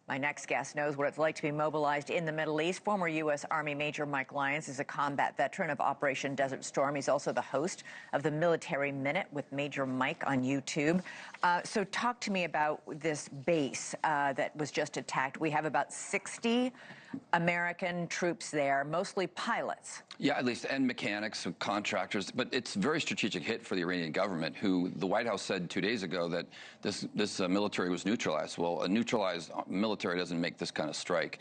My next guest knows what it's like to be mobilized in the Middle East. Former U.S. Army Major Mike Lyons is a combat veteran of Operation Desert Storm. He's also the host of the Military Minute with Major Mike on YouTube. So talk to me about this base that was just attacked. We have about 60 American troops there, mostly pilots. Yeah, at least, and mechanics and contractors. But it's a very strategic hit for the Iranian government, who the White House said 2 days ago that this military was neutralized. Well, a neutralized military doesn't make this kind of strike.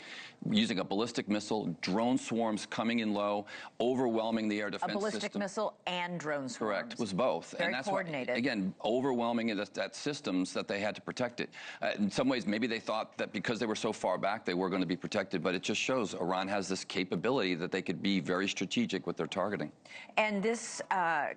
Using a ballistic missile, drone swarms coming in low, overwhelming the air defense system. A ballistic missile and drone swarms. Correct, it was both. Very and that's coordinated. Why, again, overwhelming that systems that they had to protect it. In some ways, maybe they thought that because they were so far back, they were going to be protected, but it just shows Iran has this capability that they could be very strategic with their targeting. And this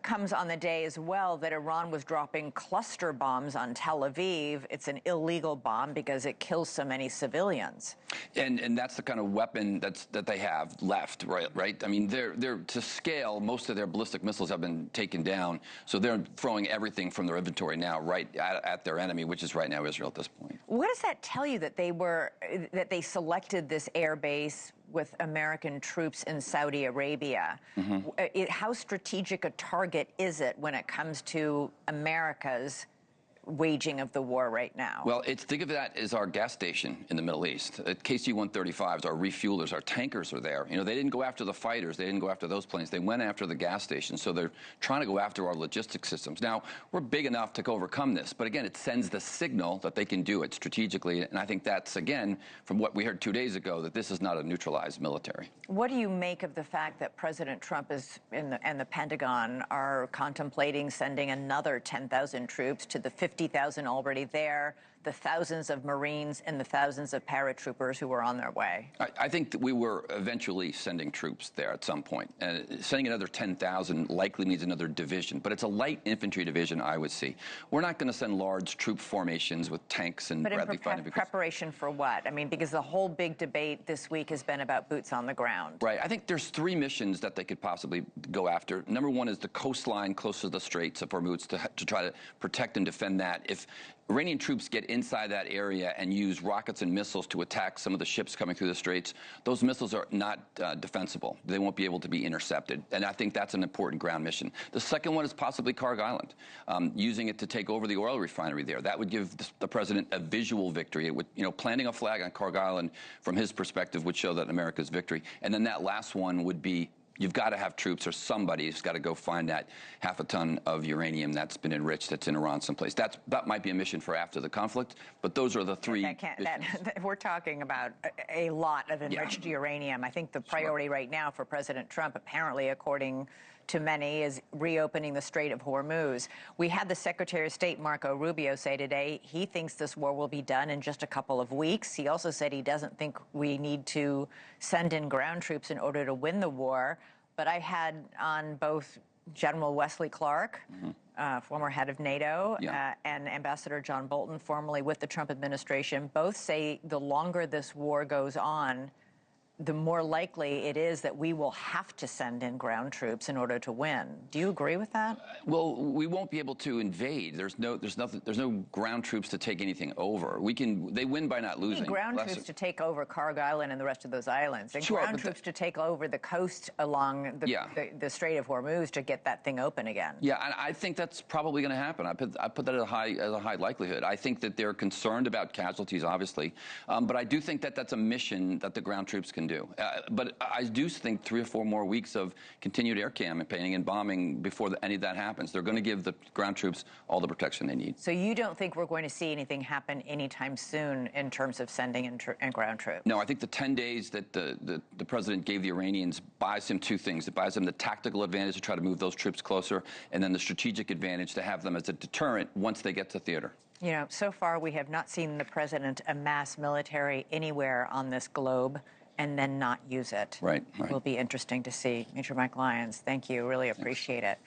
comes on the day as well that Iran was dropping cluster bombs on Tel Aviv. It's an illegal bomb because it kills so many civilians. And that's the kind of weapon that they have left, right? I mean, they're to scale, most of their ballistic missiles have been taken down, so they're throwing everything from their inventory now right at their enemy, which is right now Israel at this point. What does that tell you that they selected this air base with American troops in Saudi Arabia? Mm-hmm. How strategic a target is it when it comes to America's waging of the war right now? Well, think of that as our gas station in the Middle East. KC-135s, our refuelers, our tankers are there. You know, they didn't go after the fighters. They didn't go after those planes. They went after the gas station. So they're trying to go after our logistics systems. Now, we're big enough to overcome this. But again, it sends the signal that they can do it strategically. And I think that's, again, from what we heard 2 days ago, that this is not a neutralized military. What do you make of the fact that President Trump and the Pentagon are contemplating sending another 10,000 troops to the 50,000 already there, the thousands of Marines and the thousands of paratroopers who were on their way? I think that we were eventually sending troops there at some point. And sending another 10,000 likely means another division. But it's a light infantry division, I would see. We're not going to send large troop formations with tanks and Bradley fighting. But in preparation for what? I mean, because the whole big debate this week has been about boots on the ground. Right. I think there's 3 missions that they could possibly go after. Number 1 is the coastline close to the Straits of Hormuz to try to protect and defend that. If Iranian troops get inside that area and use rockets and missiles to attack some of the ships coming through the straits, those missiles are not defensible. They won't be able to be intercepted. And I think that's an important ground mission. The second one is possibly Kharg Island, using it to take over the oil refinery there. That would give the president a visual victory. It would, planting a flag on Kharg Island from his perspective would show that America's victory. And then that last one would be, you've got to have troops, or somebody's got to go find that half a ton of uranium that's been enriched that's in Iran someplace. That might be a mission for after the conflict, but those are the 3 we're talking about a lot of enriched uranium. I think the priority right now for President Trump, apparently, according to many, is reopening the Strait of Hormuz. We had the Secretary of State, Marco Rubio, say today he thinks this war will be done in just a couple of weeks. He also said he doesn't think we need to send in ground troops in order to win the war. But I had on both General Wesley Clark, former head of NATO, and Ambassador John Bolton, formerly with the Trump administration, both say the longer this war goes on, the more likely it is that we will have to send in ground troops in order to win. Do you agree with that? Well, we won't be able to invade. There's no ground troops to take anything over. They win by not losing. Ground troops to take over Kharg Island and the rest of those islands. And ground troops to take over the coast along the Strait of Hormuz to get that thing open again. Yeah, and I think that's probably going to happen. I put that as a high likelihood. I think that they're concerned about casualties, obviously, but I do think that that's a mission that the ground troops can do. But I do think 3 or 4 more weeks of continued air campaigning and bombing before any of that happens. They're going to give the ground troops all the protection they need. So you don't think we're going to see anything happen anytime soon in terms of sending in ground troops? No, I think the 10 days that the president gave the Iranians buys him 2 things. It buys them the tactical advantage to try to move those troops closer, and then the strategic advantage to have them as a deterrent once they get to theater. So far we have not seen the president amass military anywhere on this globe and then not use it. Right. It will be interesting to see. Major Mike Lyons, thank you. Really appreciate it.